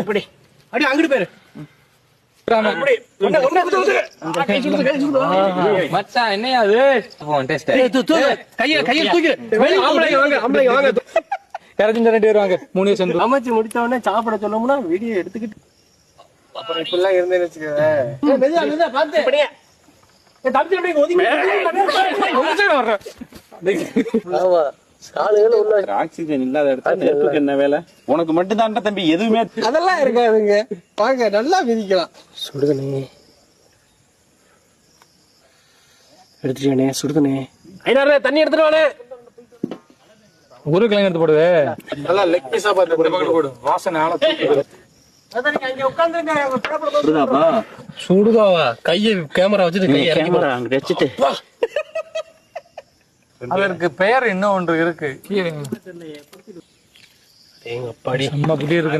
இப்படி அப்படியே அங்கிட்டு பேரு மச்சான் என்னையா அது கையில தூக்கி இறஞ்சி 2 பேர் வாங்க 3 சேர்ந்து அமைச்சு முடிச்ச உடனே சாப்பிட சொன்னோம்னா வீடியோ எடுத்துக்கிட்டு அப்புறம் இப்பெல்லாம் இருந்தேன்னு வச்சுக்கோங்க பார்த்து ஆக்சிஜன் இல்லாத இடத்துல நெருப்புக்கு என்ன வேலை? உனக்கு மட்டும் தான் தம்பி எதுவுமே அதெல்லாம் இருக்காதுங்க. வாங்க நல்லா மிதிக்கலாம். சுடுதண்ணே எடுத்துட்டே சுடுதண்ணே. ஐநாறு தண்ணி எடுத்துட்டு உருளைக்கிழங்கு எடுத்து போடுது. நல்லா லெக் பீஸா பார்த்து போடு. வாசனை ஆள சுடுதாவா கையை கேமரா வச்சுட்டு அதற்கு பெயர் இன்னும் ஒன்று இருக்கு. எங்க படி இருக்கு.